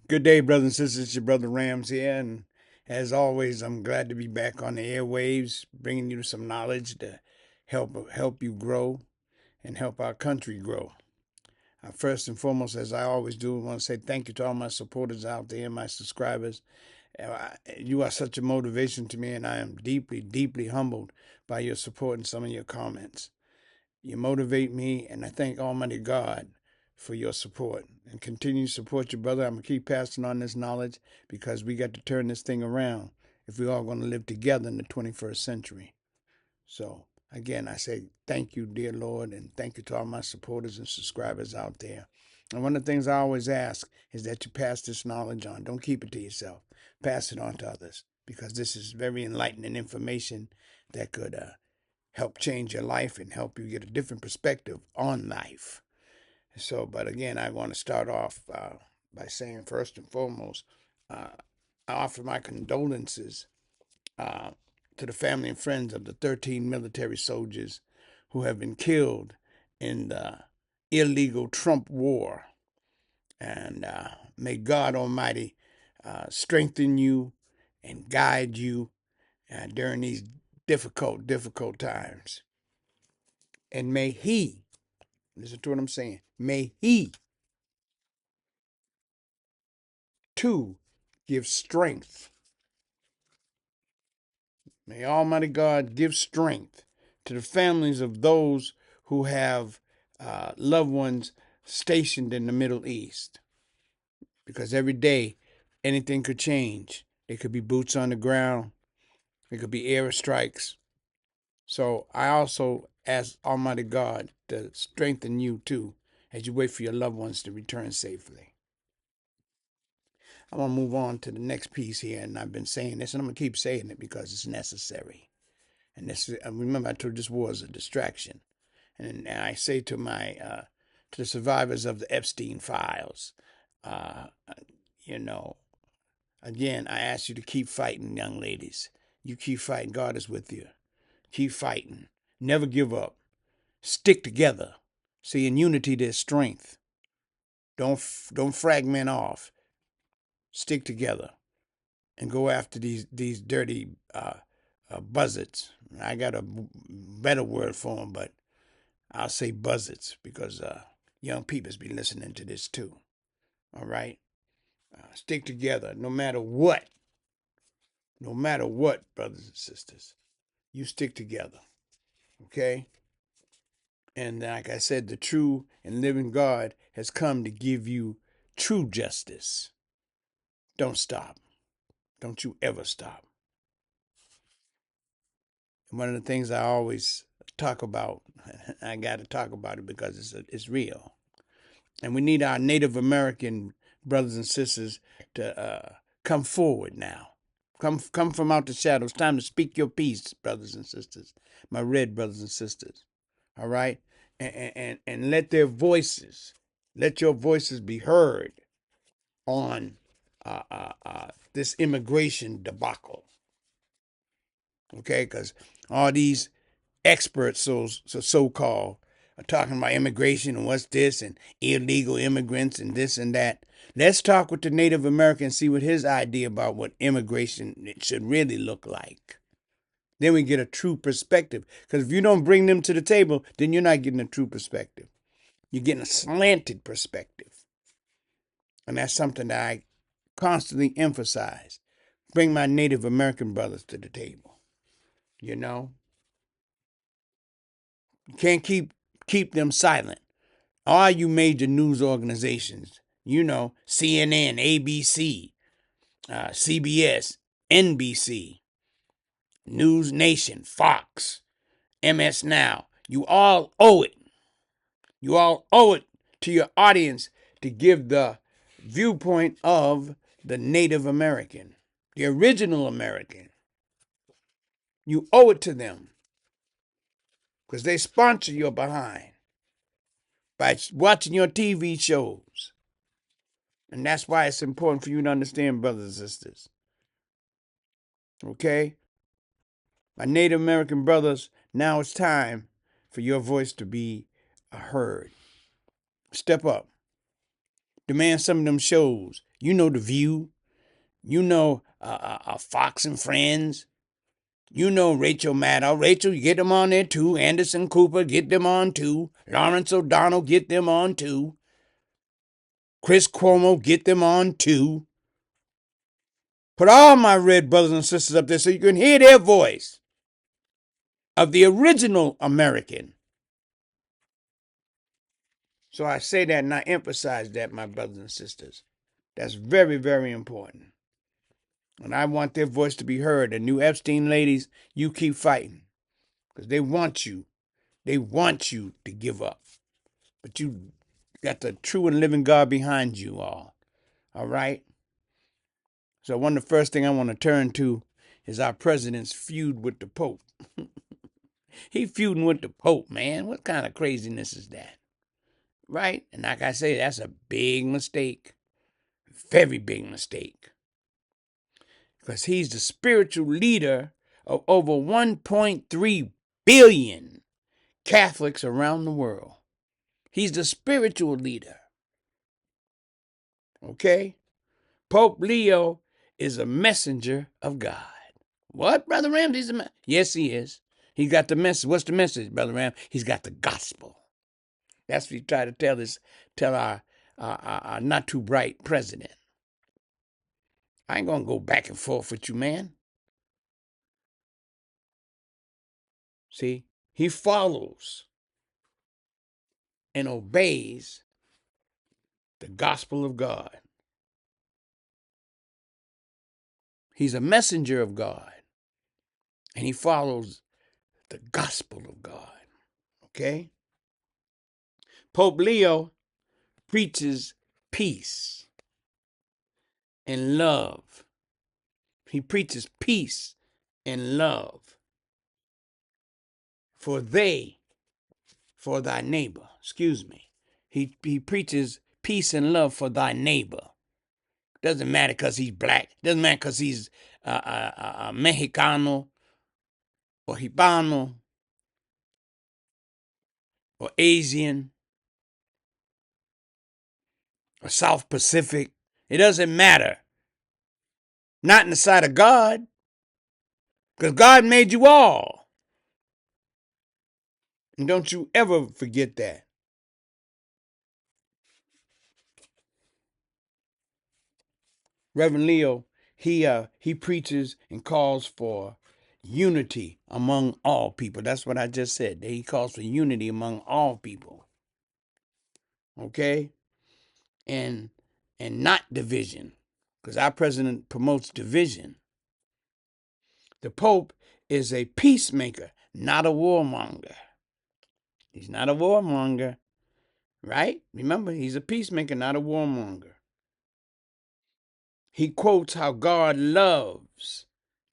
Good day, brothers and sisters. It's your brother Rams here, and as always, I'm glad to be back on the airwaves, bringing you some knowledge to help you grow and help our country grow. First and foremost, as I always do, I want to say thank you to all my supporters out there, my subscribers. You are such a motivation to me, and I am deeply, deeply humbled by your support and some of your comments. You motivate me, and I thank Almighty God for your support. And continue to support your brother. I'm going to keep passing on this knowledge because we got to turn this thing around if we're all going to live together in the 21st century. So, again, I say thank you, dear Lord, and thank you to all my supporters and subscribers out there. And one of the things I always ask is that you pass this knowledge on. Don't keep it to yourself. Pass it on to others because this is very enlightening information that could help change your life and help you get a different perspective on life. So, but again, I want to start off by saying, first and foremost, I offer my condolences uh, to the family and friends of the 13 military soldiers who have been killed in the illegal Trump war. And may God Almighty strengthen you and guide you during these difficult times. And may He, listen to what I'm saying, may He too give strength. May Almighty God give strength to the families of those who have loved ones stationed in the Middle East. Because every day, anything could change. It could be boots on the ground. It could be airstrikes. So I also ask Almighty God to strengthen you too as you wait for your loved ones to return safely. I'm going to move on to the next piece here, and I've been saying this, and I'm going to keep saying it because it's necessary. And this, remember, I told you this war is a distraction. And I say to to the survivors of the Epstein files, uh, you know, again, I ask you to keep fighting, young ladies. You keep fighting. God is with you. Keep fighting. Never give up. Stick together. See, in unity, there's strength. Don't fragment off. Stick together and go after these dirty buzzards. I got a better word for them, but I'll say buzzards because young people's be listening to this too. All right, stick together no matter what. No matter what, brothers and sisters, you stick together. Okay. And like I said, the true and living God has come to give you true justice. Don't stop. Don't you ever stop. One of the things I always talk about, I got to talk about it because it's real. And we need our Native American brothers and sisters to come forward now. Come from out the shadows. Time to speak your piece, brothers and sisters. My red brothers and sisters. All right? And let let your voices be heard on this immigration debacle. Okay? Because all these experts, so-called, are talking about immigration and what's this and illegal immigrants and this and that. Let's talk with the Native American and see what his idea about what immigration should really look like. Then we get a true perspective. Because if you don't bring them to the table, then you're not getting a true perspective. You're getting a slanted perspective. And that's something that I constantly emphasize. Bring my Native American brothers to the table. You know? You can't keep them silent. All you major news organizations, CNN, ABC, CBS, NBC, News Nation, Fox, MS Now, you all owe it. You all owe it to your audience to give the viewpoint of the Native American, the original American. You owe it to them because they sponsor your behind by watching your TV shows. And that's why it's important for you to understand, brothers and sisters. Okay? My Native American brothers, now it's time for your voice to be heard. Step up. Demand some of them shows. You know The View. You know Fox and Friends. You know Rachel Maddow. Rachel, you get them on there too. Anderson Cooper, get them on too. Lawrence O'Donnell, get them on too. Chris Cuomo, get them on too. Put all my red brothers and sisters up there so you can hear their voice of the original American. So I say that and I emphasize that, my brothers and sisters. That's very, very important. And I want their voice to be heard. The new Epstein ladies, you keep fighting. Because they want you. They want you to give up. But you got the true and living God behind you all. All right? So one of the first thing I want to turn to is our president's feud with the Pope. He feuding with the Pope, man. What kind of craziness is that? Right? And like I say, that's a big mistake. Very big mistake. Because he's the spiritual leader of over 1.3 billion Catholics around the world. He's the spiritual leader. Okay? Pope Leo is a messenger of God. What, Brother Ram? Yes, he is. He got the message. What's the message, Brother Ram? He's got the gospel. That's what he tried to tell our not too bright president. I ain't gonna go back and forth with you, man. See, he follows and obeys the gospel of God. He's a messenger of God, and he follows the gospel of God. Okay? Pope Leo preaches peace and love. He preaches peace and love for thy neighbor. Excuse me. He preaches peace and love for thy neighbor. Doesn't matter because he's black. Doesn't matter because he's Mexicano or Hispano or Asian or South Pacific. It doesn't matter. Not in the sight of God. Because God made you all. And don't you ever forget that. Reverend Leo, he preaches and calls for unity among all people. That's what I just said. He calls for unity among all people. Okay? And not division. Because our president promotes division. The Pope is a peacemaker, not a warmonger. He's not a warmonger, right? Remember, he's a peacemaker, not a warmonger. He quotes how God loves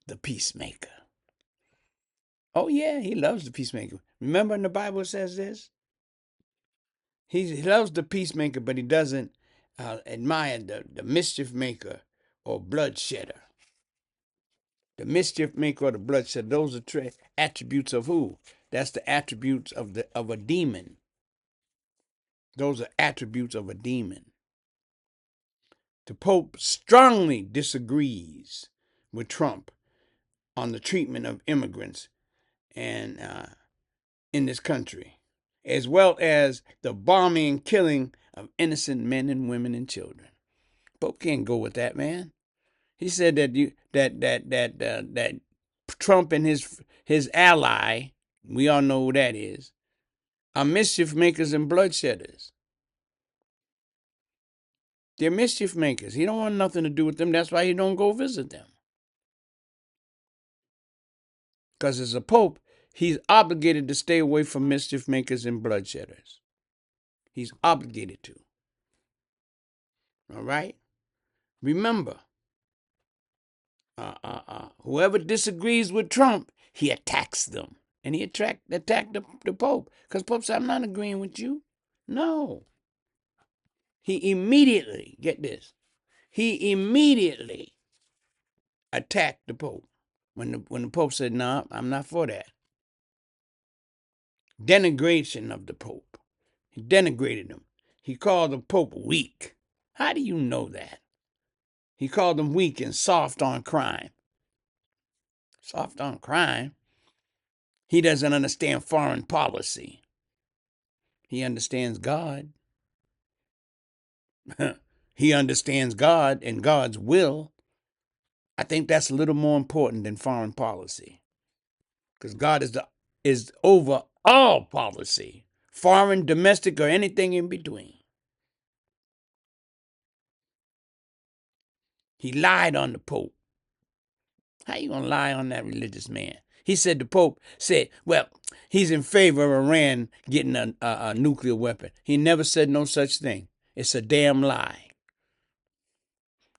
the peacemaker. Oh, yeah, he loves the peacemaker. Remember in the Bible it says this? He loves the peacemaker, but he doesn't admire the mischief maker or bloodshedder. The mischief maker or the bloodshed, those are attributes of who? That's the attributes of a demon. Those are attributes of a demon. The Pope strongly disagrees with Trump on the treatment of immigrants and in this country, as well as the bombing and killing of innocent men and women and children. Pope can't go with that, man. He said that Trump and his ally, we all know who that is, are mischief makers and bloodshedders. They're mischief makers. He don't want nothing to do with them. That's why he don't go visit them. Because as a pope, he's obligated to stay away from mischief makers and bloodshedders. He's obligated to. All right? Remember, whoever disagrees with Trump, he attacks them. And he attacked the Pope. Because Pope said, I'm not agreeing with you. No. He immediately, get this, he immediately attacked the Pope. When the Pope said, no, I'm not for that. Denigration of the Pope. He denigrated him. He called the Pope weak. How do you know that? He called them weak and soft on crime. Soft on crime? He doesn't understand foreign policy. He understands God. He understands God and God's will. I think that's a little more important than foreign policy, because God is over all policy, foreign, domestic, or anything in between. He lied on the Pope. How you gonna lie on that religious man? He said the Pope said, well, he's in favor of Iran getting a nuclear weapon. He never said no such thing. It's a damn lie.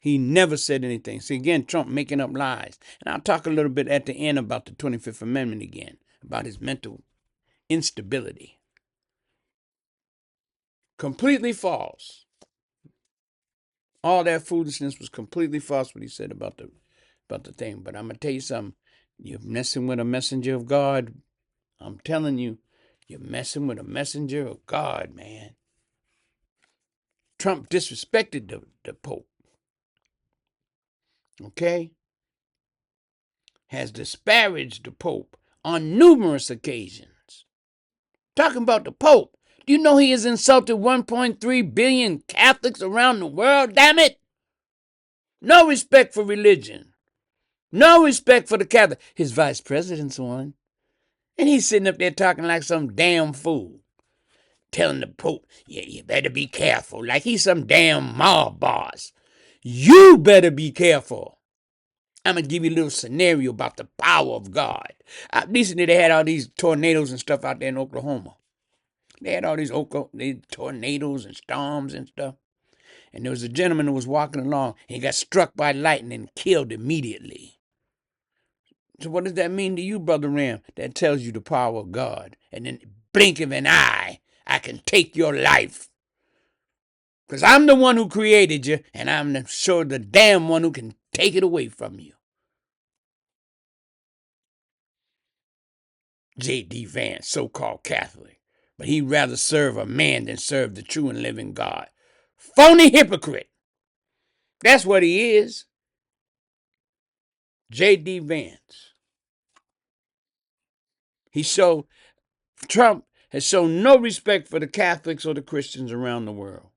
He never said anything. See, again, Trump making up lies. And I'll talk a little bit at the end about the 25th Amendment again, about his mental instability. Completely false. All that foolishness was completely false, what he said about the thing. But I'm going to tell you something. You're messing with a messenger of God. I'm telling you, you're messing with a messenger of God, man. Trump disrespected the Pope. Okay? Has disparaged the Pope on numerous occasions. Talking about the Pope. Do you know he has insulted 1.3 billion Catholics around the world? Damn it! No respect for religion. No respect for the Catholic. His vice president's one. And he's sitting up there talking like some damn fool. Telling the Pope, yeah, you better be careful. Like he's some damn mob boss. You better be careful. I'm going to give you a little scenario about the power of God. Recently, they had all these tornadoes and stuff out there in Oklahoma. They had all these tornadoes and storms and stuff. And there was a gentleman who was walking along, and he got struck by lightning and killed immediately. So what does that mean to you, Brother Ram? That tells you the power of God. And in the blink of an eye, I can take your life. Because I'm the one who created you, and I'm sure the damn one who can take it away from you. J.D. Vance, so-called Catholic. But he'd rather serve a man than serve the true and living God. Phony hypocrite. That's what he is. J.D. Vance. Trump has shown no respect for the Catholics or the Christians around the world.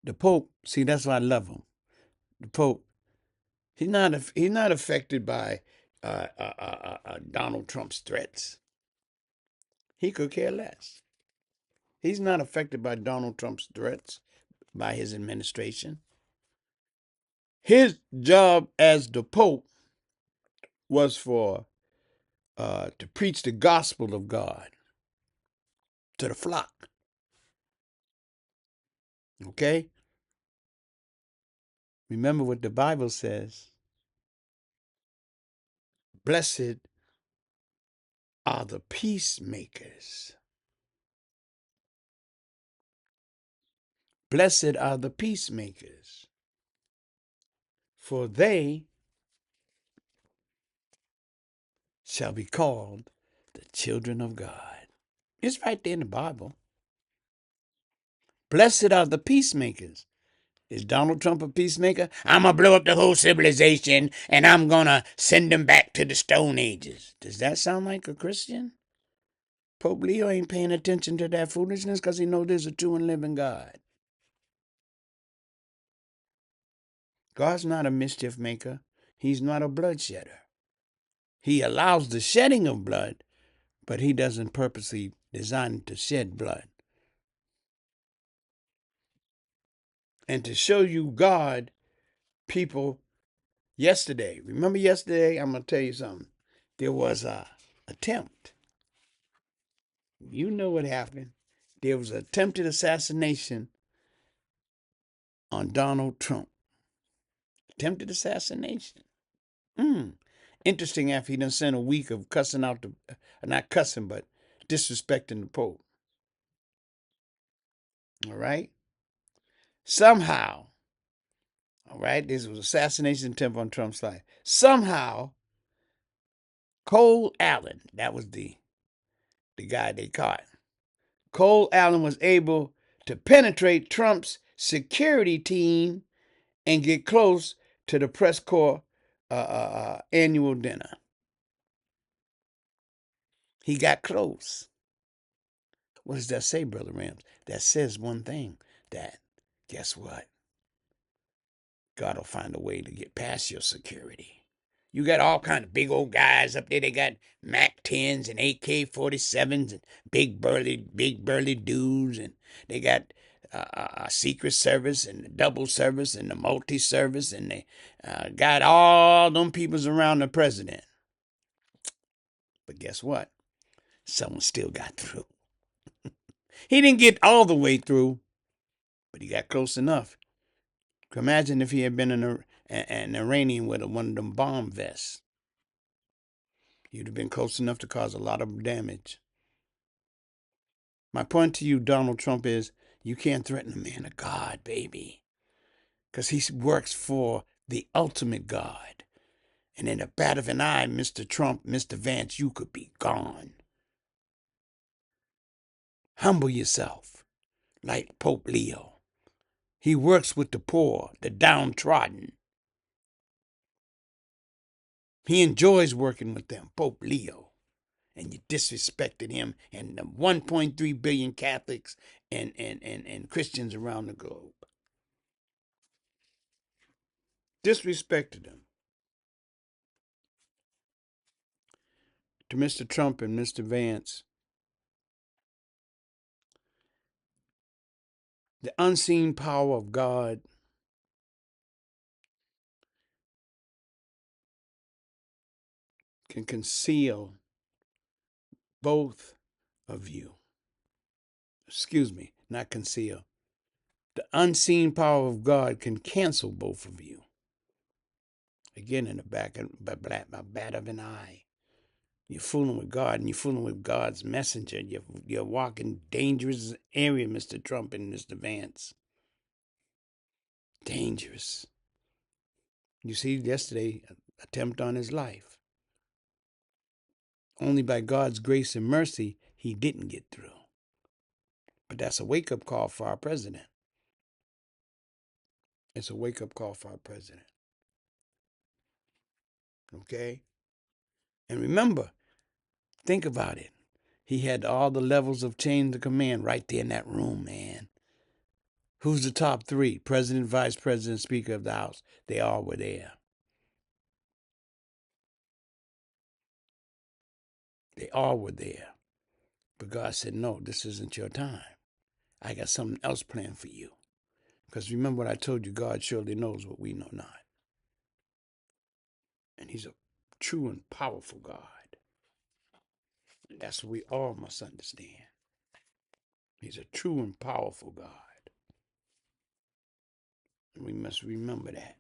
The Pope, see, that's why I love him. The Pope, he's not affected by Donald Trump's threats. He could care less. He's not affected by Donald Trump's threats, by his administration. His job as the Pope was to preach the gospel of God to the flock. Okay? Remember what the Bible says. Blessed are the peacemakers. Blessed are the peacemakers, for they shall be called the children of God. It's right there in the Bible. Blessed are the peacemakers. Is Donald Trump a peacemaker? I'm going to blow up the whole civilization and I'm going to send them back to the Stone Ages. Does that sound like a Christian? Pope Leo ain't paying attention to that foolishness because he knows there's a true and living God. God's not a mischief maker. He's not a bloodshedder. He allows the shedding of blood, but he doesn't purposely design to shed blood. And to show you God, people, remember yesterday, I'm going to tell you something. There was an attempt. You know what happened. There was an attempted assassination on Donald Trump. Attempted assassination. Interesting after he done spent a week of cussing out not cussing, but disrespecting the Pope. All right? Somehow, all right, this was assassination attempt on Trump's life. Somehow, Cole Allen, that was the guy they caught. Cole Allen was able to penetrate Trump's security team and get close to the press corps annual dinner. He got close. What does that say, Brother Rams? That says one thing, that guess what? God will find a way to get past your security. You got all kind of big old guys up there. They got Mac 10s and AK-47s and big burly dudes, and they got Secret Service and the double service and the multi-service, and they got all them peoples around the president. But guess what? Someone still got through. He didn't get all the way through, but he got close enough. Imagine if he had been an Iranian with one of them bomb vests. You'd have been close enough to cause a lot of damage. My point to you, Donald Trump, is you can't threaten a man of God, baby, because he works for the ultimate God. And in a bat of an eye, Mr. Trump, Mr. Vance, you could be gone. Humble yourself, like Pope Leo. He works with the poor, the downtrodden. He enjoys working with them, Pope Leo. And you disrespected him and the 1.3 billion Catholics and Christians around the globe. Disrespected him. To Mr. Trump and Mr. Vance, the unseen power of God can conceal both of you. Excuse me, not conceal. The unseen power of God can cancel both of you. Again, in the back of a bat of an eye. You're fooling with God, and you're fooling with God's messenger. You're walking dangerous area, Mr. Trump and Mr. Vance. Dangerous. You see, yesterday, attempt on his life. Only by God's grace and mercy, he didn't get through. But that's a wake-up call for our president. It's a wake-up call for our president. Okay? And remember, think about it. He had all the levels of chain of command right there in that room, man. Who's the top three? President, Vice President, Speaker of the House. They all were there. They all were there. But God said, no, this isn't your time. I got something else planned for you. Because remember what I told you, God surely knows what we know not. And he's a true and powerful God. And that's what we all must understand. He's a true and powerful God. And we must remember that.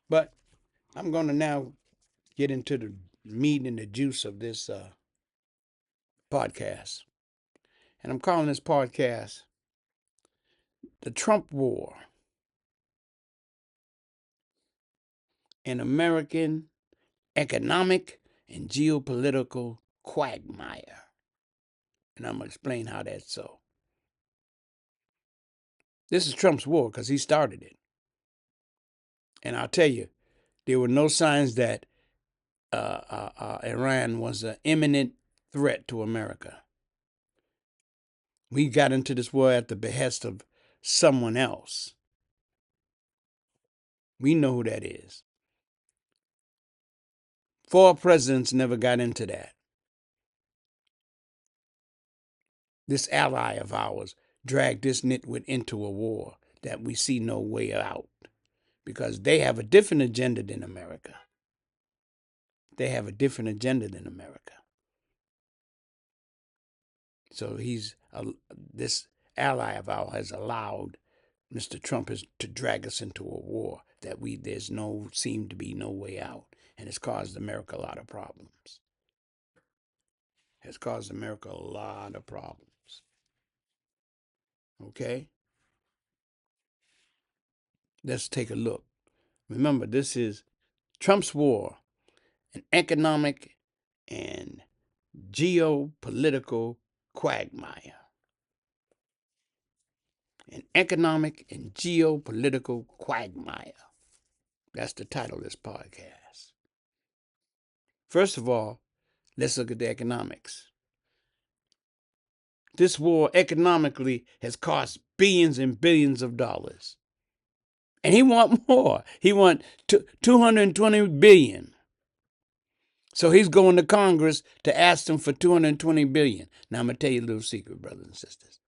But I'm going to now get into the meat and the juice of this podcast. And I'm calling this podcast The Trump War, an American economic and geopolitical quagmire. And I'm going to explain how that's so. This is Trump's war because he started it. And I'll tell you, there were no signs that Iran was an imminent threat to America. We got into this war at the behest of someone else. We know who that is. 4 presidents never got into that. This ally of ours dragged this nitwit into a war that we see no way out because they have a different agenda than America. They have a different agenda than America. So this ally of ours has allowed Mr. Trump to drag us into a war that there's seem to be no way out, and it's caused America a lot of problems. Has caused America a lot of problems. Okay? Let's take a look. Remember, this is Trump's war, an economic and geopolitical quagmire. An economic and geopolitical quagmire. That's the title of this podcast. First of all, let's look at the economics. This war economically has cost billions and billions of dollars. And he want more. He want 220 billion. So he's going to Congress to ask them for 220 billion. Now I'm going to tell you a little secret, brothers and sisters.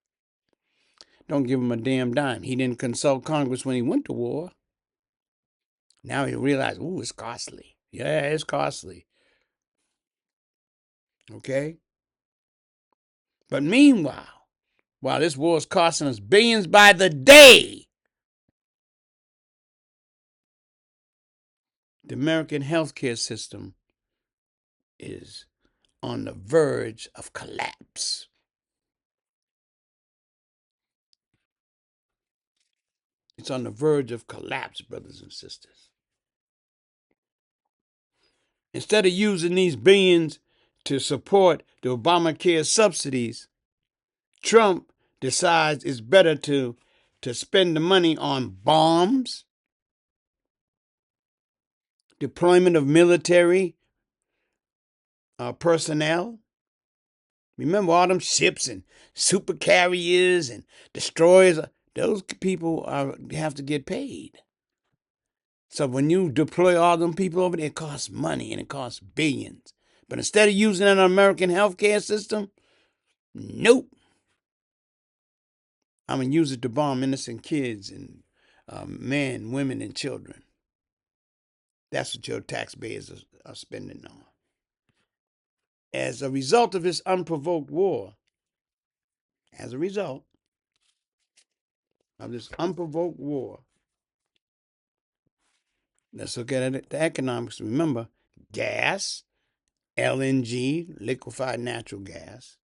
Don't give him a damn dime. He didn't consult Congress when he went to war. Now he realized, ooh, it's costly. Yeah, it's costly. Okay? But meanwhile, while this war is costing us billions by the day, the American healthcare system is on the verge of collapse. It's on the verge of collapse, brothers and sisters. Instead of using these billions to support the Obamacare subsidies, Trump decides it's better to spend the money on bombs, deployment of military personnel. Remember all them ships and super carriers and destroyers? Those people have to get paid. So when you deploy all them people over there, it costs money and it costs billions. But instead of using an American healthcare system, nope. I'm going to use it to bomb innocent kids and men, women, and children. That's what your taxpayers are spending on. As a result of this unprovoked war, let's look at it, the economics. Remember, gas, LNG, liquefied natural gas,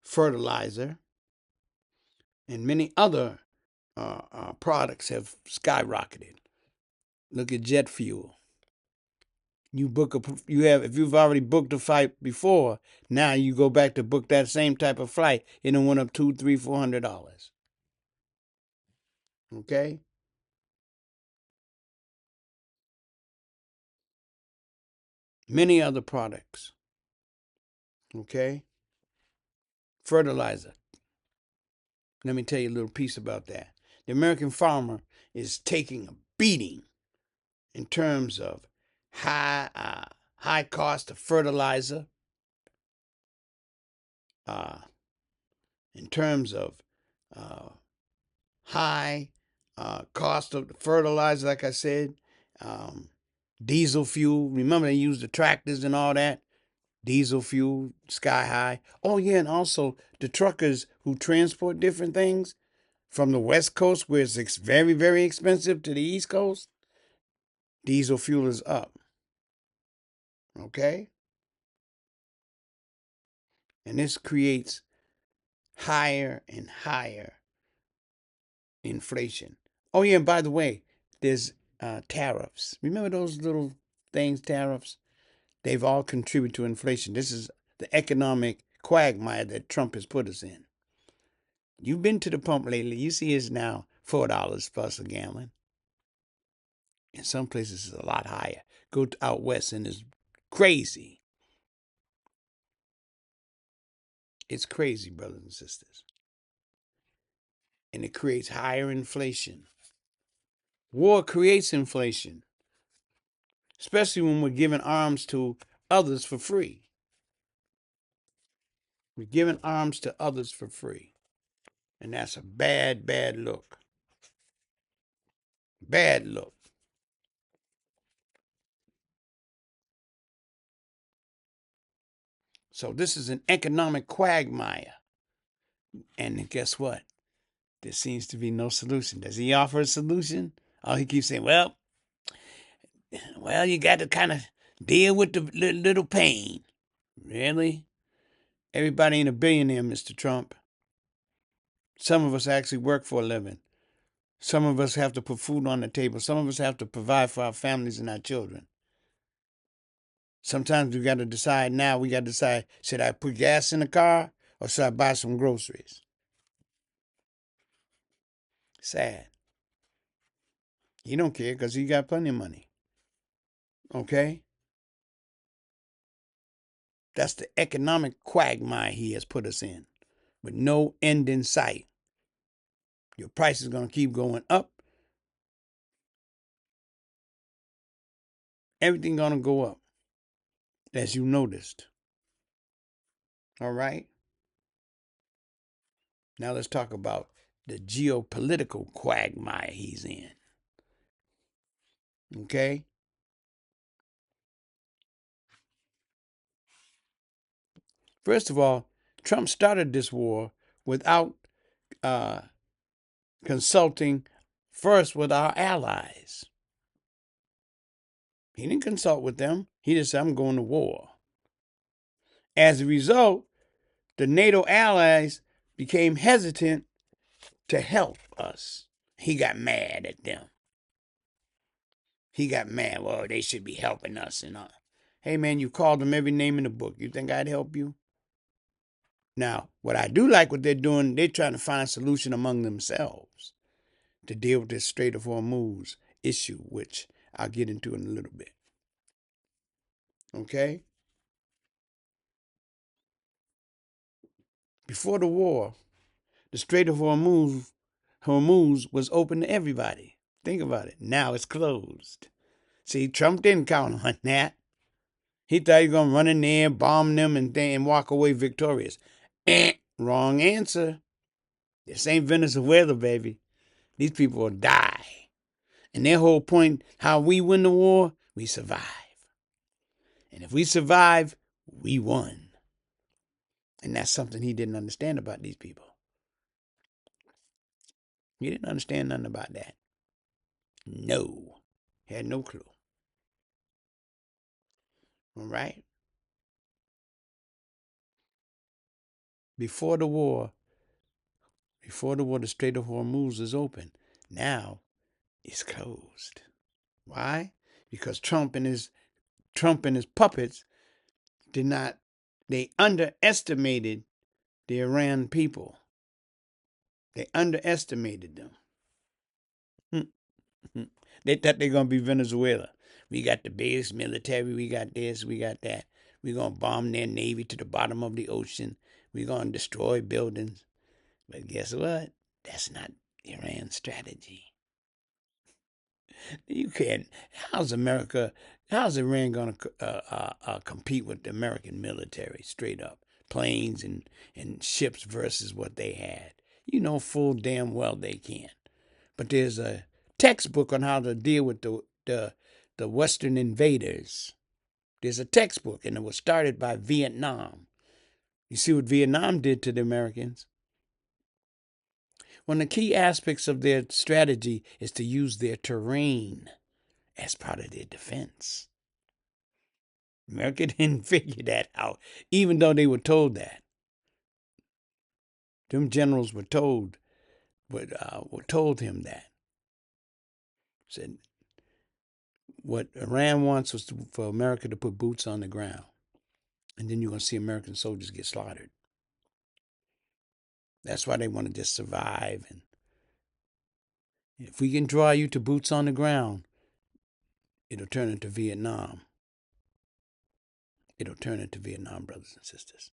fertilizer, and many other products have skyrocketed. Look at jet fuel. If you've already booked a flight before, now you go back to book that same type of flight, and it went up $200, $300, $400. Okay? Many other products. Okay? Fertilizer. Let me tell you a little piece about that. The American farmer is taking a beating in terms of high cost of fertilizer, in terms of high cost of the fertilizer, like I said, diesel fuel. Remember they used the tractors and all that? Diesel fuel, sky high. Oh yeah, and also the truckers who transport different things from the West Coast, where it's very, very expensive, to the East Coast, diesel fuel is up. Okay? And this creates higher and higher inflation. Oh yeah, and by the way, there's tariffs. Remember those little things, tariffs? They've all contributed to inflation. This is the economic quagmire that Trump has put us in. You've been to the pump lately. You see it's now $4 plus a gallon. In some places, it's a lot higher. Go out west and it's crazy. It's crazy, brothers and sisters. And it creates higher inflation. War creates inflation, especially when we're giving arms to others for free. We're giving arms to others for free. And that's a bad, bad look. Bad look. So this is an economic quagmire. And guess what? There seems to be no solution. Does he offer a solution? Oh, he keeps saying, well, you got to kind of deal with the little pain. Really? Everybody ain't a billionaire, Mr. Trump. Some of us actually work for a living. Some of us have to put food on the table. Some of us have to provide for our families and our children. Sometimes we got to decide now, we got to decide, should I put gas in the car or should I buy some groceries? Sad. He don't care because he got plenty of money. Okay? That's the economic quagmire he has put us in with no end in sight. Your price is going to keep going up. Everything going to go up, as you noticed. All right? Now let's talk about the geopolitical quagmire he's in. Okay? First of all, Trump started this war without uh, consulting first with our allies. He didn't consult with them. He just said, I'm going to war. As a result, the NATO allies became hesitant to help us. He got mad at them. He got mad. Well, they should be helping us and all. Hey, man, you called them every name in the book. You think I'd help you? Now, what I do like what they're doing, they're trying to find a solution among themselves to deal with this Strait of Hormuz issue, which I'll get into in a little bit. Okay? Before the war, the Strait of Hormuz was open to everybody. Think about it. Now it's closed. See, Trump didn't count on that. He thought he was going to run in there, bomb them, and walk away victorious. Wrong answer. This ain't Venezuela, baby. These people will die. And their whole point, how we win the war, we survive. And if we survive, we won. And that's something he didn't understand about these people. He didn't understand nothing about that. No. He had no clue. All right? Before the war, the Strait of Hormuz is open. Now it's closed. Why? Because Trump and his puppets they underestimated the Iran people. They underestimated them. They thought they're going to be Venezuela. We got the biggest military. We got this. We got that. We're going to bomb their navy to the bottom of the ocean. We're going to destroy buildings. But guess what? That's not Iran's strategy. You can't. How's Iran going to compete with the American military straight up? Planes and ships versus what they had. You know full damn well they can't. But there's a textbook on how to deal with the Western invaders. There's a textbook, and it was started by Vietnam. You see what Vietnam did to the Americans? One of the key aspects of their strategy is to use their terrain as part of their defense. America didn't figure that out, even though they were told that. Them generals were told him that. Said what Iran wants was for America to put boots on the ground, and then you're going to see American soldiers get slaughtered. That's why they want to just survive. And if we can draw you to boots on the ground, it'll turn into Vietnam. It'll turn into Vietnam, brothers and sisters.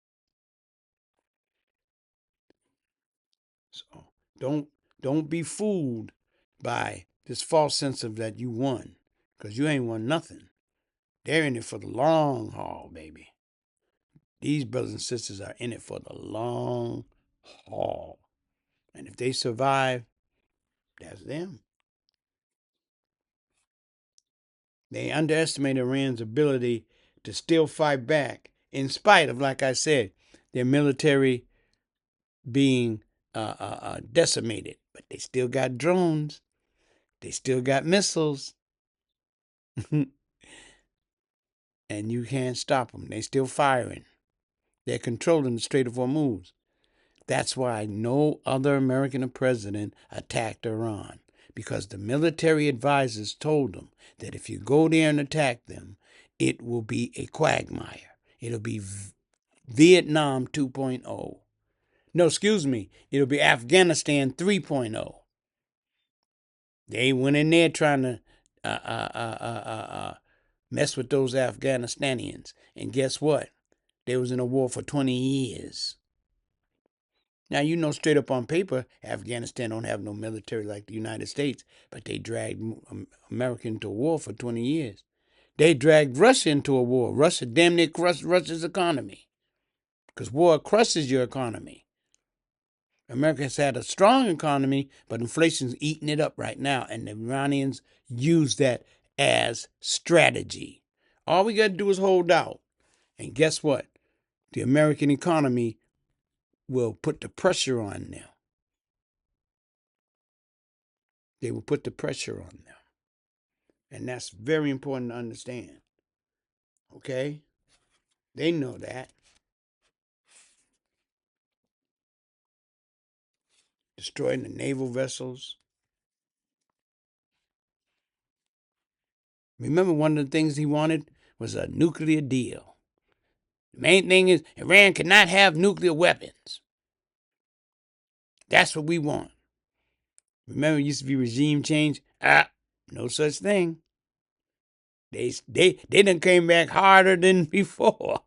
So don't be fooled by this false sense of that you won, because you ain't won nothing. They're in it for the long haul, baby. These brothers and sisters are in it for the long haul. And if they survive, that's them. They underestimate Iran's ability to still fight back, in spite of, like I said, their military being decimated. But they still got drones. They still got missiles. And you can't stop them. They're still firing. They're controlling the Strait of Hormuz. That's why no other American president attacked Iran, because the military advisors told them that if you go there and attack them, it will be a quagmire. It'll be Vietnam 2.0. No, excuse me. It'll be Afghanistan 3.0. They went in there trying to mess with those Afghanistanians. And guess what? They was in a war for 20 years. Now, you know, straight up on paper, Afghanistan don't have no military like the United States, but they dragged America into a war for 20 years. They dragged Russia into a war. Russia damn near crushed Russia's economy, because war crushes your economy. America has had a strong economy, but inflation's eating it up right now, and the Iranians use that as strategy. All we got to do is hold out. And guess what? The American economy will put the pressure on them. They will put the pressure on them. And that's very important to understand. Okay? They know that. Destroying the naval vessels. Remember, one of the things he wanted was a nuclear deal. The main thing is Iran cannot have nuclear weapons. That's what we want. Remember, it used to be regime change? No such thing. They done came back harder than before.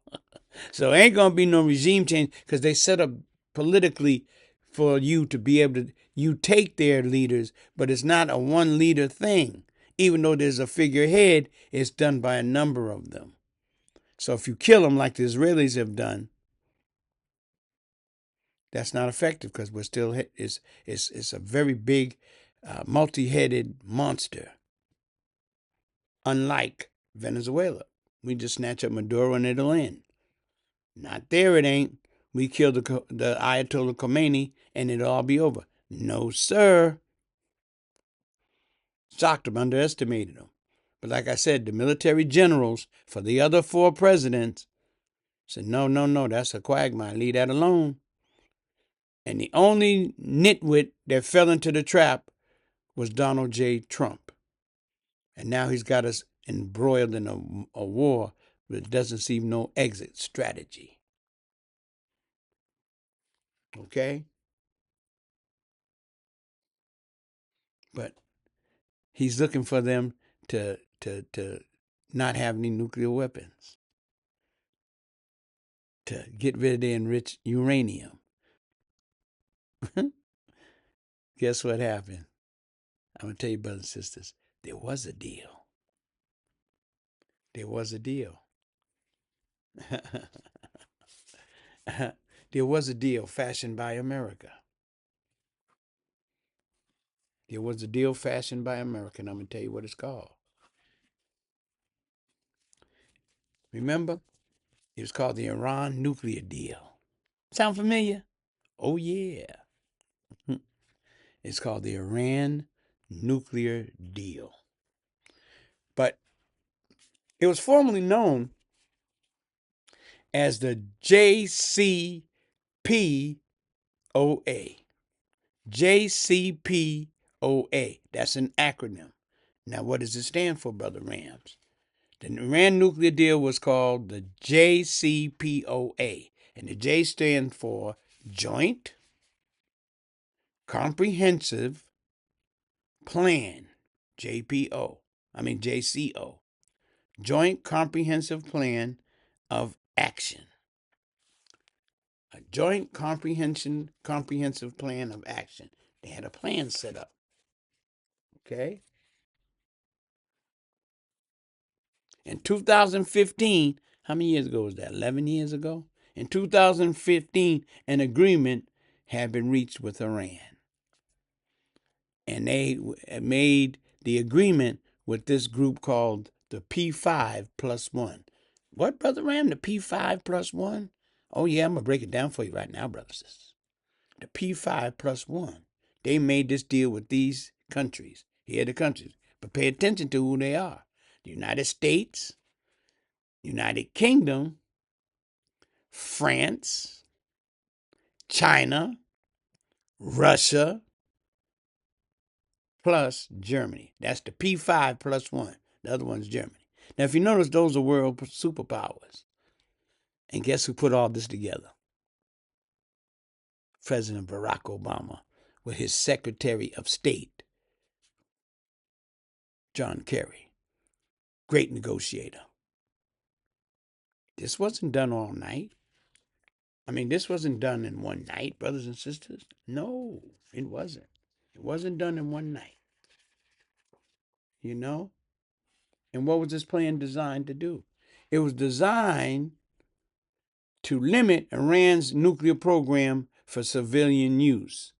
So ain't gonna be no regime change, because they set up politically for you to be able to, you take their leaders, but it's not a one leader thing. Even though there's a figurehead, it's done by a number of them. So if you kill them like the Israelis have done, that's not effective, because we're still, it's a very big, multi-headed monster. Unlike Venezuela, we just snatch up Maduro and it'll end. Not there, it ain't. We kill the Ayatollah Khomeini and it'll all be over. No, sir. Shocked them, underestimated them. But like I said, the military generals for the other four presidents said, no, that's a quagmire. Leave that alone. And the only nitwit that fell into the trap was Donald J. Trump. And now he's got us embroiled in a war that doesn't seem no exit strategy. Okay? But he's looking for them to not have any nuclear weapons, to get rid of their enriched uranium. Guess what happened? I'm going to tell you, brothers and sisters, there was a deal. There was a deal. There was a deal fashioned by America. There was a deal fashioned by America, and I'm going to tell you what it's called. Remember? It was called the Iran nuclear deal. Sound familiar? Oh, yeah. It's called the Iran nuclear deal. But it was formerly known as the JCPOA. JCPOA. That's an acronym. Now, what does it stand for, Brother Rams? The Iran nuclear deal was called the JCPOA. And the J stands for Joint Comprehensive Plan. JCO. Joint Comprehensive Plan of Action. A joint comprehensive plan of action. They had a plan set up. Okay? In 2015, how many years ago was that? 11 years ago? In 2015, an agreement had been reached with Iran. And they made the agreement with this group called the P5+1. What, Brother Ram? The P5+1? Oh, yeah, I'm going to break it down for you right now, brothers. The P5+1. They made this deal with these countries. Here are the countries. But pay attention to who they are. The United States, United Kingdom, France, China, Russia, plus Germany. That's the P5 plus one. The other one's Germany. Now, if you notice, those are world superpowers. And guess who put all this together? President Barack Obama with his Secretary of State, John Kerry. Great negotiator. This wasn't done all night. I mean, this wasn't done in one night, brothers and sisters. No, it wasn't. It wasn't done in one night. You know? And what was this plan designed to do? It was designed to limit Iran's nuclear program for civilian use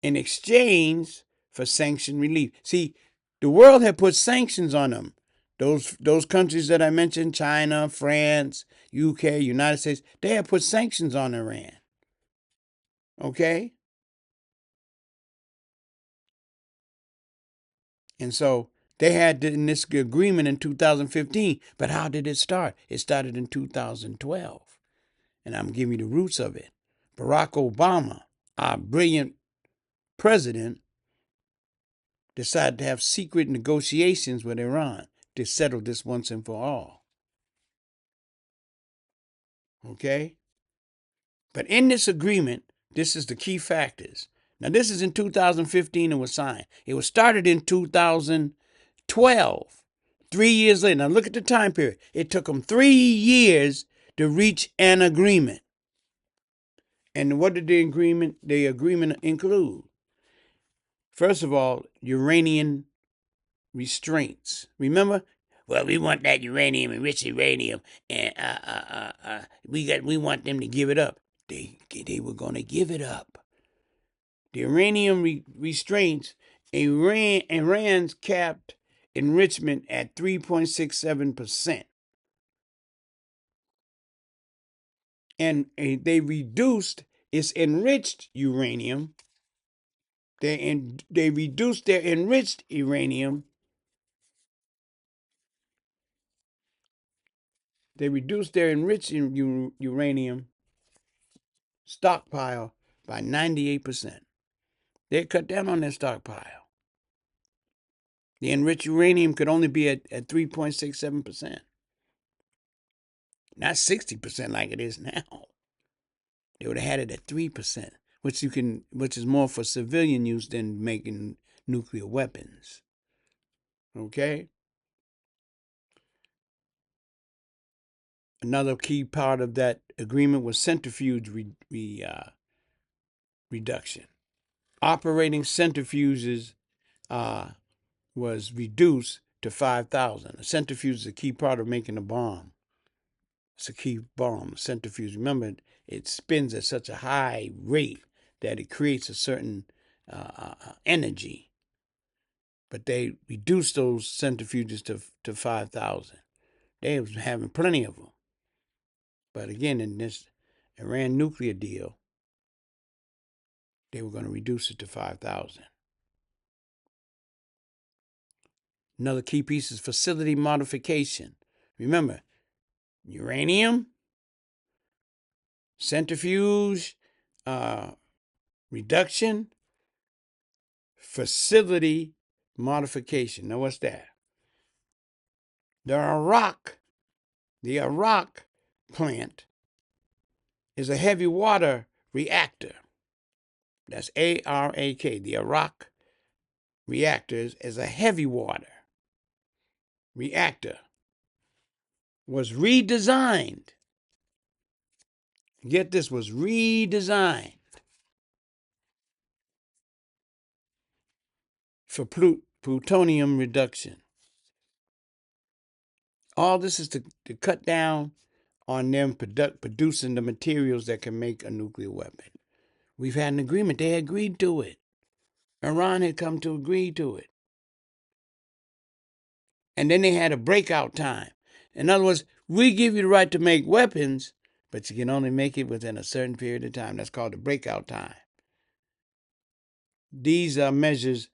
in exchange for sanction relief. See, the world had put sanctions on them. Those countries that I mentioned, China, France, UK, United States, they had put sanctions on Iran. Okay? And so they had in this agreement in 2015. But how did it start? It started in 2012. And I'm giving you the roots of it. Barack Obama, our brilliant president, decided to have secret negotiations with Iran to settle this once and for all. Okay? But in this agreement, this is the key factors. Now, this is in 2015 and was signed. It was started in 2012, 3 years later. Now, look at the time period. It took them 3 years to reach an agreement. And what did the agreement include? First of all, uranium restraints. Remember? Well, we want that uranium, enriched uranium, and we want them to give it up. They were going to give it up. The uranium restraints, Iran's capped enrichment at 3.67%. And they reduced its enriched uranium. They reduced their enriched uranium. They reduced their enriched uranium stockpile by 98%. They cut down on their stockpile. The enriched uranium could only be at 3.67%. Not 60% like it is now. They would have had it at 3%, which is more for civilian use than making nuclear weapons. Okay? Another key part of that agreement was centrifuge reduction. Operating centrifuges was reduced to 5,000. A centrifuge is a key part of making a bomb. It's a key bomb, centrifuge. Remember, it spins at such a high rate that it creates a certain energy. But they reduced those centrifuges to 5,000. They was having plenty of them. But again, in this Iran nuclear deal, they were going to reduce it to 5,000. Another key piece is facility modification. Remember, uranium, centrifuge, reduction, facility modification. Now, what's that? The Arak plant is a heavy water reactor. That's ARAK. The Arak reactor is a heavy water reactor. Was redesigned. Get this, was redesigned for plutonium reduction. All this is to cut down on them producing the materials that can make a nuclear weapon. We've had an agreement. They agreed to it. Iran had come to agree to it. And then they had a breakout time. In other words, we give you the right to make weapons, but you can only make it within a certain period of time. That's called the breakout time. These are measures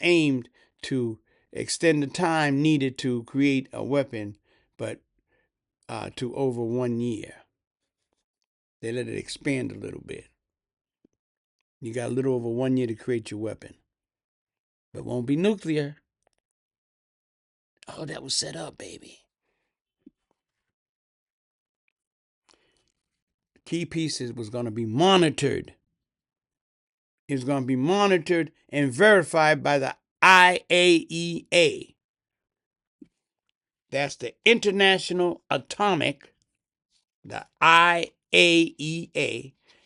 aimed to extend the time needed to create a weapon, but to over 1 year. They let it expand a little bit. You got a little over 1 year to create your weapon. But it won't be nuclear. Oh, that was set up, baby. Key pieces was going to be monitored. It was going to be monitored and verified by the IAEA. That's the International Atomic, the IAEA,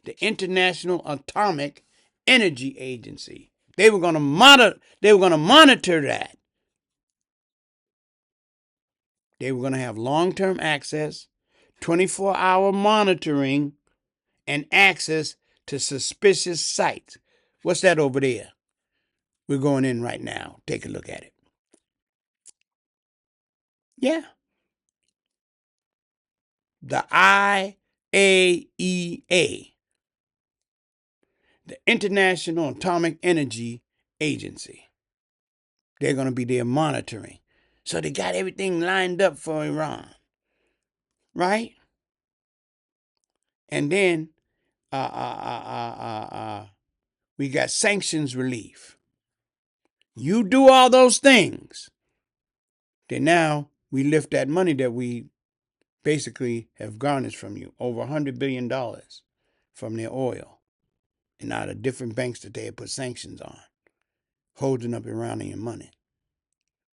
the International Atomic Energy Agency. They were going to monitor that. They were going to have long-term access, 24-hour monitoring, and access to suspicious sites. What's that over there? We're going in right now. Take a look at it. Yeah. The IAEA, the International Atomic Energy Agency. They're going to be there monitoring. So they got everything lined up for Iran. Right? And then we got sanctions relief. You do all those things, then now we lift that money that we basically have garnished from you, over $100 billion from their oil, and out of different banks that they had put sanctions on, holding up Iranian money.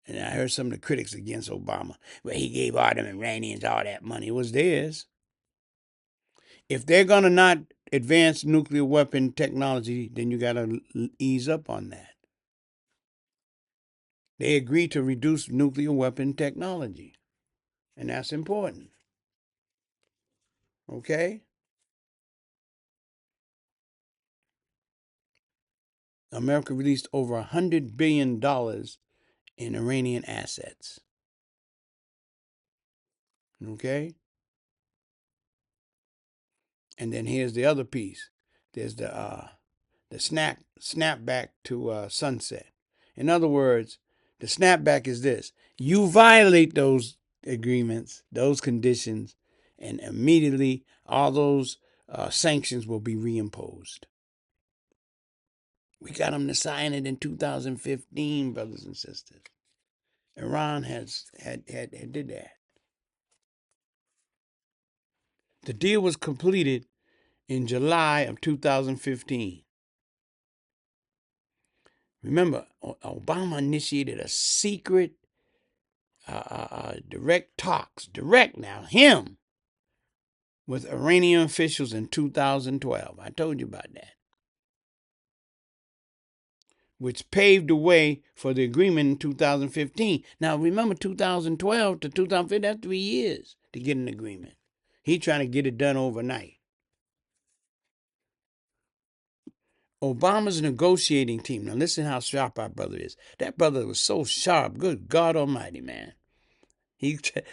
And I heard some of the critics against Obama, where he gave all them Iranians all that money. It was theirs. If they're going to not advance nuclear weapon technology, then you got to ease up on that. They agreed to reduce nuclear weapon technology, and that's important. Okay? America released over $100 billion in Iranian assets. Okay? And then here's the other piece. There's the snapback to sunset. In other words, the snapback is this. You violate those agreements, those conditions, and immediately all those sanctions will be reimposed. We got them to sign it in 2015, brothers and sisters. Iran had did that. The deal was completed in July of 2015. Remember, Obama initiated a secret direct talks, with Iranian officials in 2012. I told you about that. Which paved the way for the agreement in 2015. Now, remember 2012 to 2015, that's 3 years to get an agreement. He's trying to get it done overnight. Obama's negotiating team. Now, listen how sharp our brother is. That brother was so sharp. Good God Almighty, man.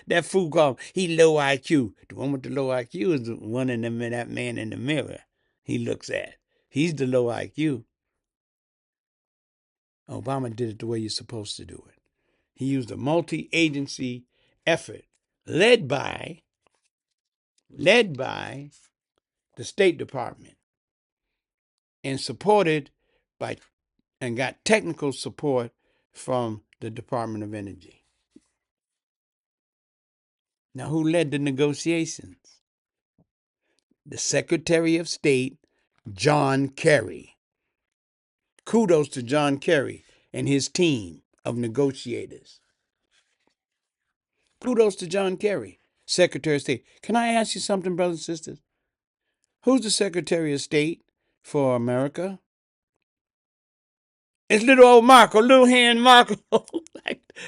That fool called him, he low IQ. The one with the low IQ is the one that man in the mirror he looks at. He's the low IQ. Obama did it the way you're supposed to do it. He used a multi-agency effort led by the State Department and supported by and got technical support from the Department of Energy. Now, who led the negotiations? The Secretary of State, John Kerry. Kudos to John Kerry and his team of negotiators. Kudos to John Kerry, Secretary of State. Can I ask you something, brothers and sisters? Who's the Secretary of State for America? It's little old Marco, little hand Marco.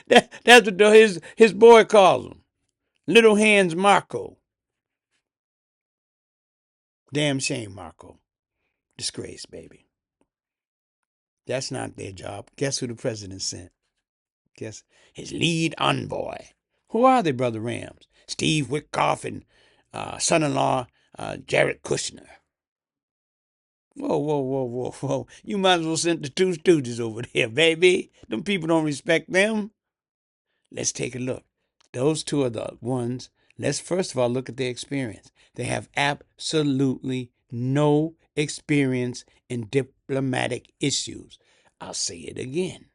That's what his boy calls him. Little hands Marco. Damn shame, Marco. Disgrace, baby. That's not their job. Guess who the president sent? Guess his lead envoy. Who are they, Brother Rams? Steve Witkoff and son-in-law Jared Kushner. Whoa. You might as well send the two stooges over there, baby. Them people don't respect them. Let's take a look. Those two are the ones Let's first of all look at their experience. They have absolutely no experience in diplomatic issues. I'll say it again.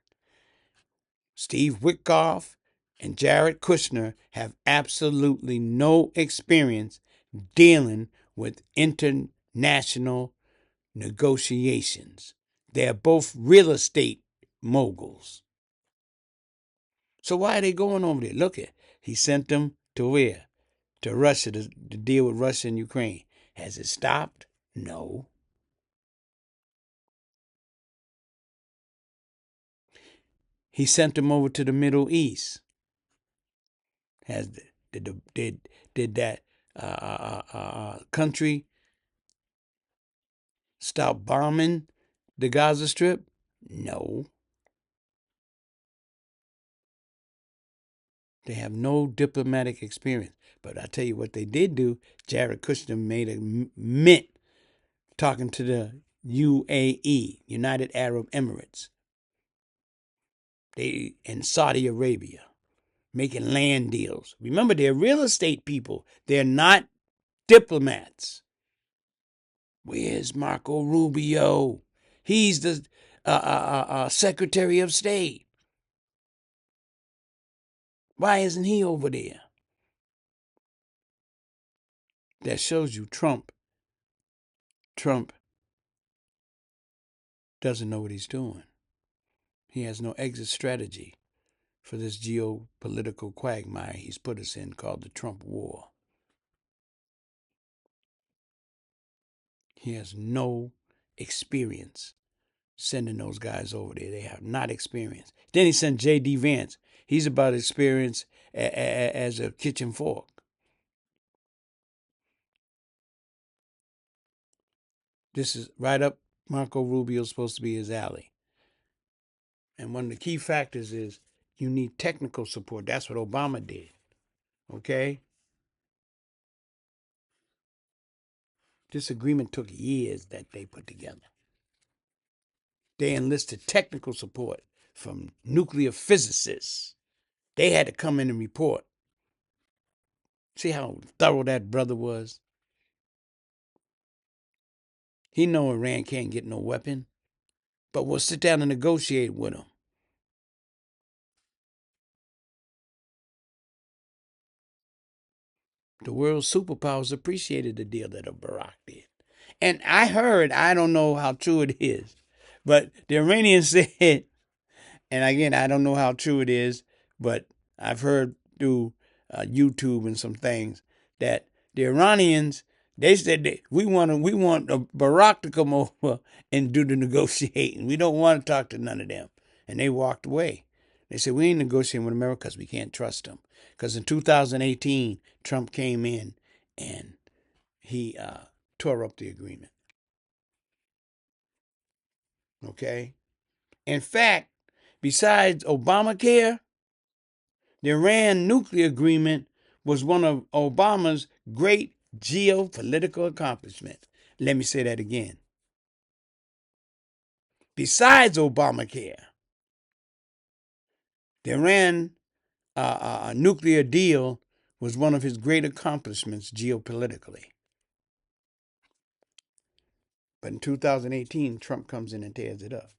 Steve Witkoff and Jared Kushner have absolutely no experience dealing with international negotiations. They're both real estate moguls. So why are they going over there? Look at, he sent them to where? To Russia to deal with Russia and Ukraine. Has it stopped? No. He sent them over to the Middle East. Has did that country stop bombing the Gaza Strip? No. They have no diplomatic experience. But I tell you what they did do. Jared Kushner made a mint talking to the UAE, United Arab Emirates, they and Saudi Arabia, making land deals. Remember, they're real estate people. They're not diplomats. Where's Marco Rubio? He's the Secretary of State. Why isn't he over there? That shows you Trump doesn't know what he's doing. He has no exit strategy for this geopolitical quagmire he's put us in called the Trump War. He has no experience sending those guys over there. They have not experienced. Then he sent J.D. Vance. He's about experience as a kitchen fork. This is right up Marco Rubio's supposed to be his alley. And one of the key factors is you need technical support. That's what Obama did. Okay? This agreement took years that they put together. They enlisted technical support from nuclear physicists. They had to come in and report. See how thorough that brother was? He know Iran can't get no weapon, but we'll sit down and negotiate with him. The world's superpowers appreciated the deal that Barack did. And I heard, I don't know how true it is, but the Iranians said, and again, I don't know how true it is, but I've heard through YouTube and some things that the Iranians, they said we want Barack to come over and do the negotiating. We don't want to talk to none of them, and they walked away. They said we ain't negotiating with America because we can't trust them. Because in 2018, Trump came in and he tore up the agreement. Okay, in fact, besides Obamacare, the Iran nuclear agreement was one of Obama's great geopolitical accomplishments. Let me say that again. Besides Obamacare, the Iran nuclear deal was one of his great accomplishments geopolitically. But in 2018, Trump comes in and tears it up.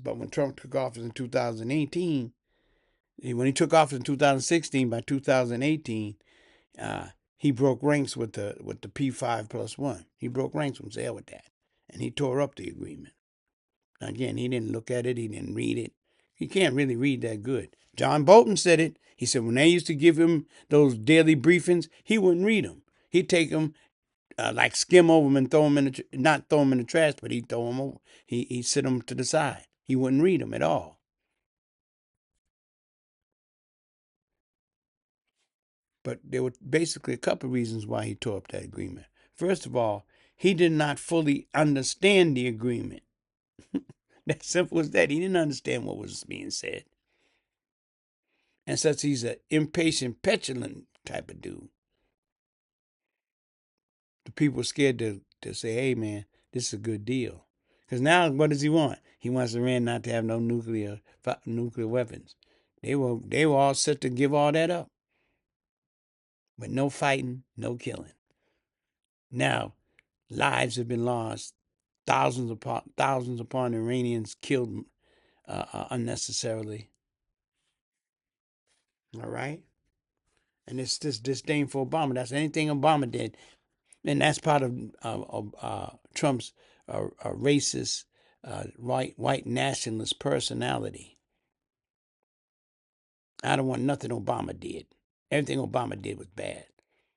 But when Trump took office in 2018, when he took office in 2016, by 2018, he broke ranks with the P5+1. He broke ranks with hell with that, and he tore up the agreement. Again, he didn't look at it. He didn't read it. He can't really read that good. John Bolton said it. He said when they used to give him those daily briefings, he wouldn't read them. He'd take them, like skim over them and throw them in the not throw them in the trash, but he'd throw them over. He'd sit them to the side. He wouldn't read them at all. But there were basically a couple of reasons why he tore up that agreement. First of all, he did not fully understand the agreement. That simple as that. He didn't understand what was being said. And since he's an impatient, petulant type of dude, the people were scared to say, hey, man, this is a good deal. Because now, what does he want? He wants Iran not to have no nuclear weapons. They were all set to give all that up, but no fighting, no killing. Now, lives have been lost, thousands upon Iranians killed unnecessarily. All right, and it's this disdain for Obama. That's anything Obama did, and that's part of Trump's racist, white nationalist personality. I don't want nothing Obama did. Everything Obama did was bad.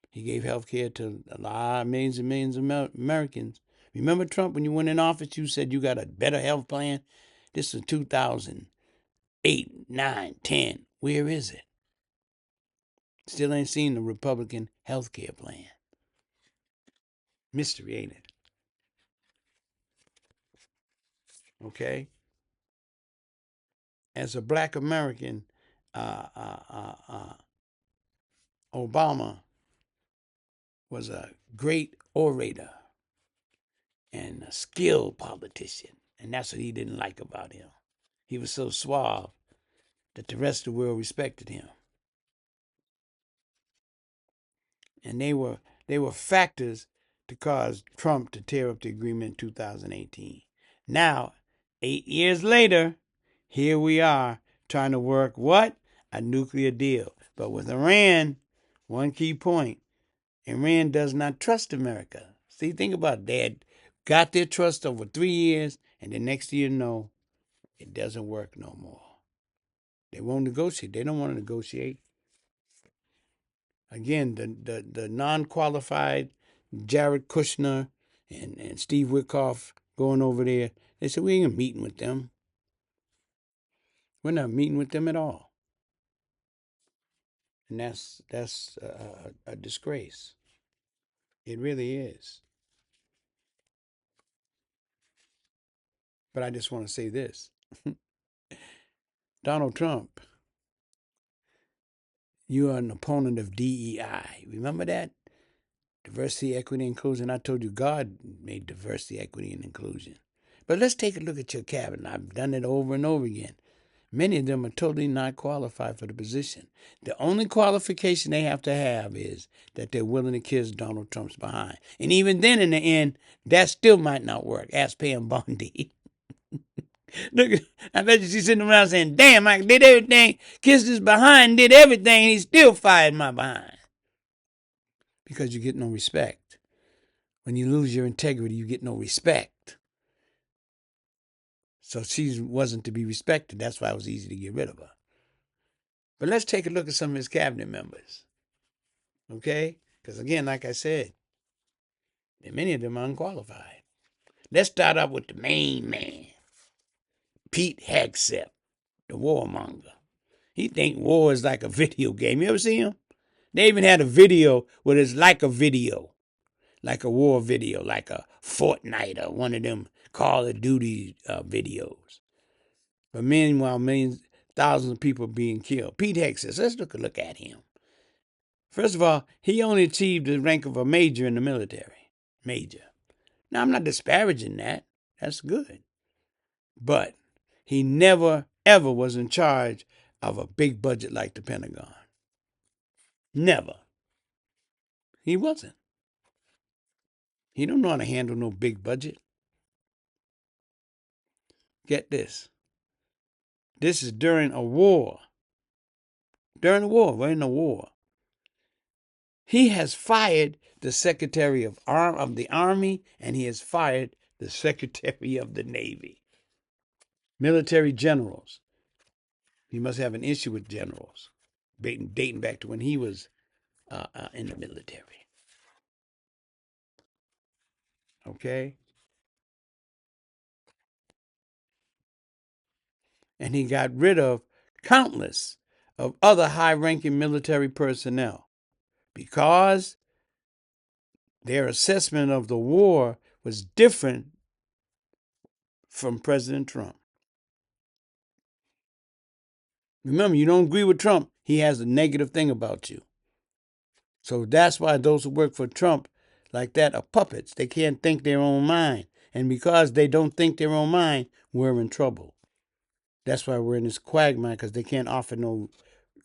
He gave health care to a lot of millions and millions of Americans. Remember Trump, when you went in office, you said you got a better health plan? This is 2008, 9, 10. Where is it? Still ain't seen the Republican health care plan. Mystery, ain't it? Okay? As a black American, Obama was a great orator and a skilled politician. And that's what he didn't like about him. He was so suave that the rest of the world respected him. And they were factors to cause Trump to tear up the agreement in 2018. Now, 8 years later, here we are trying to work what? A nuclear deal. But with Iran, one key point, Iran does not trust America. See, think about it. They had got their trust over 3 years, and the next year, no, it doesn't work no more. They won't negotiate. They don't want to negotiate. Again, the non-qualified Jared Kushner and Steve Witkoff going over there, they said, we ain't meeting with them. We're not meeting with them at all. And that's a disgrace. It really is. But I just want to say this. Donald Trump, you are an opponent of DEI. Remember that? Diversity, equity, inclusion. I told you God made diversity, equity, and inclusion. But let's take a look at your cabinet. I've done it over and over again. Many of them are totally not qualified for the position. The only qualification they have to have is that they're willing to kiss Donald Trump's behind. And even then, in the end, that still might not work. Ask Pam Bondi. Look, I bet you she's sitting around saying, damn, I did everything, kissed his behind, did everything, he still fired my behind. Because you get no respect. When you lose your integrity, you get no respect. So she wasn't to be respected. That's why it was easy to get rid of her. But let's take a look at some of his cabinet members. Okay? Because again, like I said, many of them are unqualified. Let's start out with the main man, Pete Hegseth, the warmonger. He think war is like a video game. You ever see him? They even had a video where it's like a video, like a war video, like a Fortnite or one of them Call of Duty videos. But meanwhile, thousands of people being killed. Pete Hegseth, let's look at him. First of all, he only achieved the rank of a major in the military. Major. Now, I'm not disparaging that. That's good. But he never, ever was in charge of a big budget like the Pentagon. Never. He wasn't. He don't know how to handle no big budget. Get this. This is during a war. During the war. We're in a war. He has fired the Secretary of the Army, and he has fired the Secretary of the Navy. Military generals. He must have an issue with generals, dating back to when he was in the military. Okay? And he got rid of countless of other high-ranking military personnel because their assessment of the war was different from President Trump. Remember, you don't agree with Trump, he has a negative thing about you. So that's why those who work for Trump like that are puppets. They can't think their own mind. And because they don't think their own mind, we're in trouble. That's why we're in this quagmire, because they can't offer no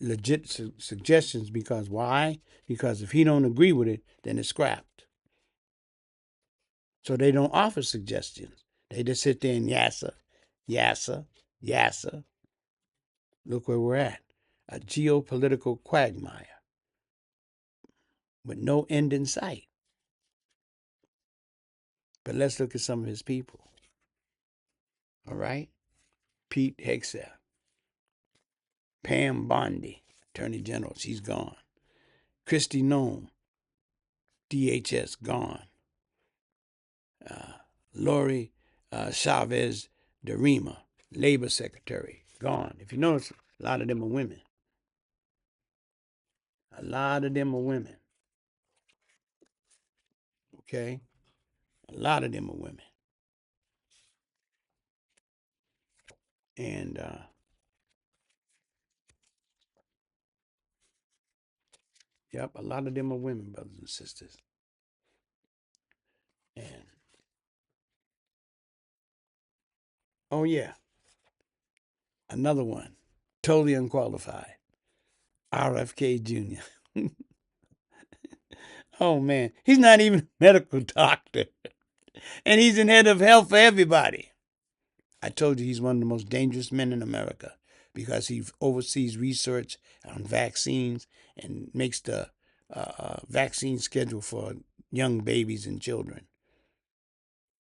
legit suggestions. Because why? Because if he don't agree with it, then it's scrapped. So they don't offer suggestions. They just sit there and yassa, yassa, yassa. Look where we're at. A geopolitical quagmire with no end in sight. But let's look at some of his people. All right? Pete Hegseth, Pam Bondi, Attorney General, she's gone. Kristi Noem, DHS, gone. Lori Chavez de Rima, Labor Secretary, gone. If you notice, a lot of them are women. A lot of them are women. Okay? A lot of them are women. And yep, a lot of them are women, brothers and sisters. And oh yeah, another one, totally unqualified, RFK Jr. Oh man, he's not even a medical doctor, and he's in head of health for everybody. I told you he's one of the most dangerous men in America because he oversees research on vaccines and makes the vaccine schedule for young babies and children.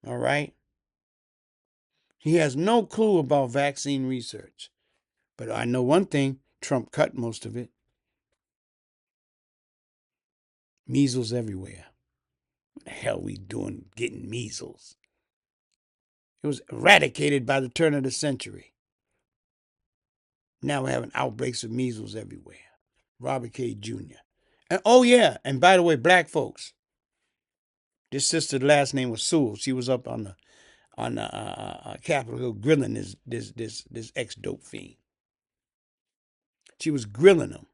All right? He has no clue about vaccine research. But I know one thing, Trump cut most of it. Measles everywhere. What the hell we doing getting measles? It was eradicated by the turn of the century. Now we're having outbreaks of measles everywhere. Robert K. Jr. And oh yeah, and by the way, black folks. This sister's last name was Sewell. She was up on the Capitol Hill grilling this ex dope fiend. She was grilling him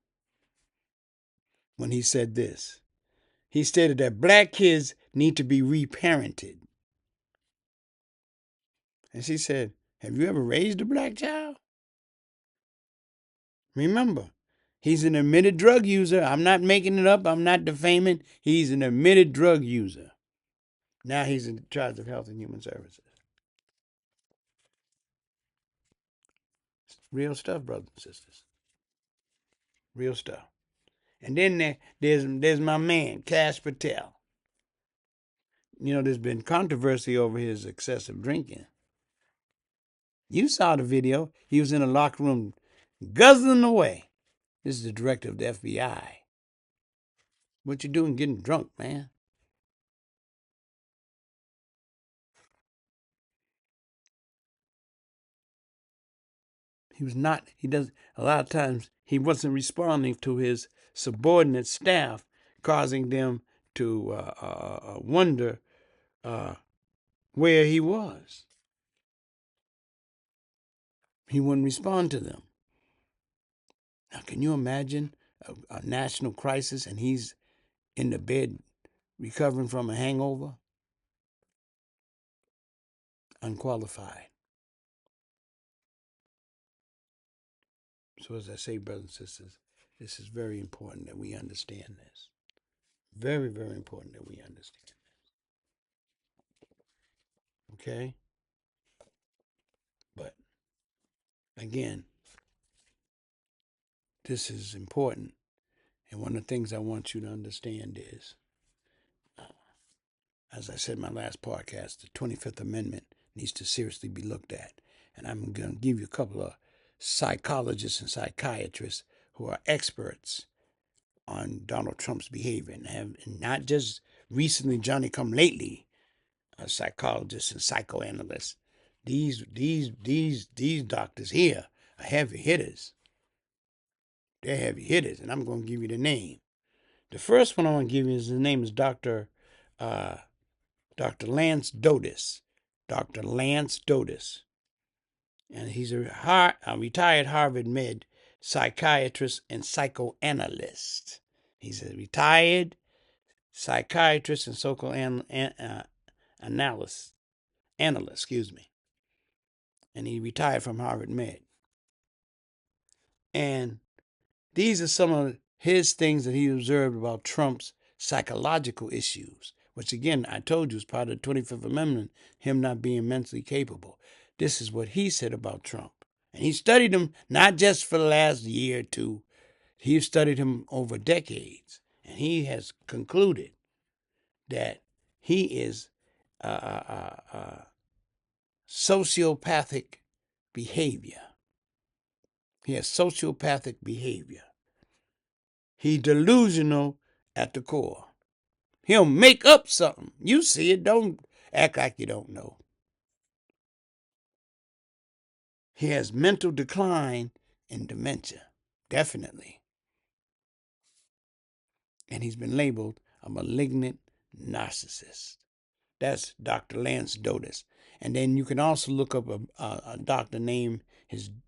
when he said this. He stated that black kids need to be reparented. And she said, "Have you ever raised a black child?" Remember, he's an admitted drug user. I'm not making it up. I'm not defaming. He's an admitted drug user. Now he's in charge of Health and Human Services. Real stuff, brothers and sisters. Real stuff. And then there's my man, Cash Patel. You know, there's been controversy over his excessive drinking. You saw the video. He was in a locker room guzzling away. This is the director of the FBI. What you doing getting drunk, man? He was not, he does, a lot of times he wasn't responding to his subordinate staff, causing them to wonder where he was. He wouldn't respond to them. Now, can you imagine a national crisis and he's in the bed recovering from a hangover? Unqualified. So, as I say, brothers and sisters, this is very important that we understand this. Very, very important that we understand. Okay? But again, this is important. And one of the things I want you to understand is, as I said in my last podcast, the 25th Amendment needs to seriously be looked at. And I'm going to give you a couple of psychologists and psychiatrists who are experts on Donald Trump's behavior and have not just recently, Johnny come lately, psychologists and psychoanalysts. These doctors here are heavy hitters. They're heavy hitters, and I'm going to give you the name. The first one I want to give you is his name is Dr. Dr. Lance Dotis. Dr. Lance Dotis. And he's a retired Harvard med psychiatrist and psychoanalyst. He's a retired psychiatrist and psychoanalyst. Analyst, excuse me. and he retired from Harvard Med. And these are some of his things that he observed about Trump's psychological issues, which again, I told you is part of the 25th Amendment, him not being mentally capable. This is what he said about Trump. And he studied him not just for the last year or two, he studied him over decades. And he has concluded that he is sociopathic behavior. He has sociopathic behavior. He's delusional at the core. He'll make up something. You see it. Don't act like you don't know. He has mental decline and dementia. Definitely. And he's been labeled a malignant narcissist. That's Dr. Lance Dotis. And then you can also look up a doctor named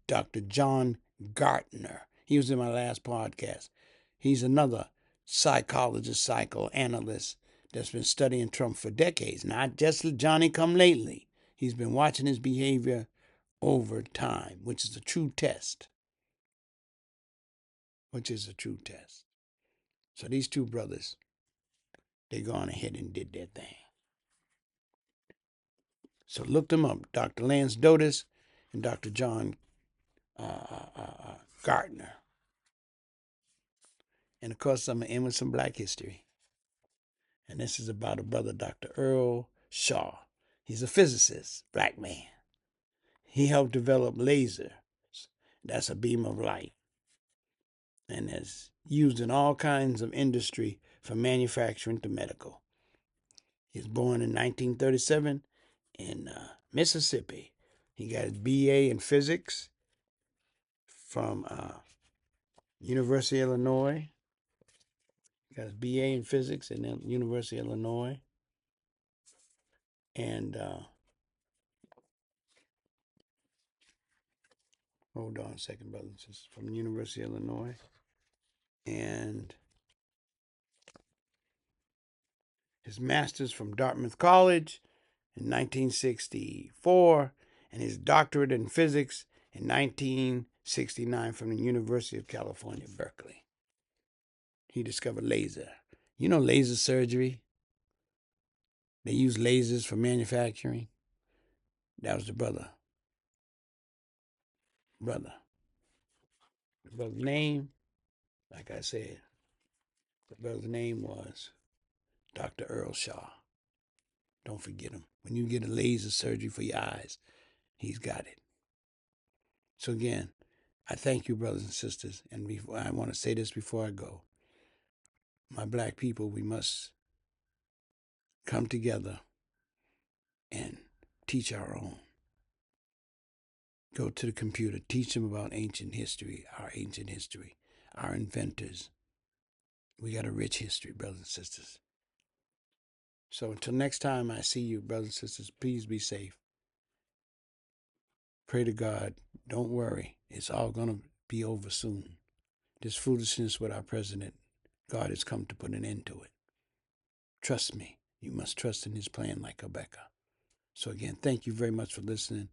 Dr. John Gartner. He was in my last podcast. He's another psychologist, psychoanalyst that's been studying Trump for decades. Not just Johnny come lately. He's been watching his behavior over time, which is a true test. So these two brothers, they gone ahead and did their thing. So look them up, Dr. Lance Dotis and Dr. John Gartner. And of course, I'm going to end with some Black history. And this is about a brother, Dr. Earl Shaw. He's a physicist, Black man. He helped develop lasers. That's a beam of light. And is used in all kinds of industry from manufacturing to medical. He was born in 1937 in Mississippi. He got his BA in physics from University of Illinois. He got his BA in physics in the University of Illinois. And hold on a second, brothers and sisters. From the University of Illinois. And his master's from Dartmouth College in 1964. And his doctorate in physics in 1969 from the University of California, Berkeley. He discovered laser. You know laser surgery? They use lasers for manufacturing. That was the brother. The brother's name, like I said, the brother's name was Dr. Earl Shaw. Don't forget him. When you get a laser surgery for your eyes, he's got it. So again, I thank you, brothers and sisters. And I want to say this before I go. My Black people, we must come together and teach our own. Go to the computer, teach them about ancient history, our inventors. We got a rich history, brothers and sisters. So until next time I see you, brothers and sisters, please be safe. Pray to God. Don't worry. It's all going to be over soon. This foolishness with our president, God has come to put an end to it. Trust me. You must trust in his plan like Rebecca. So again, thank you very much for listening.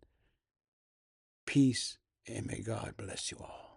Peace, and may God bless you all.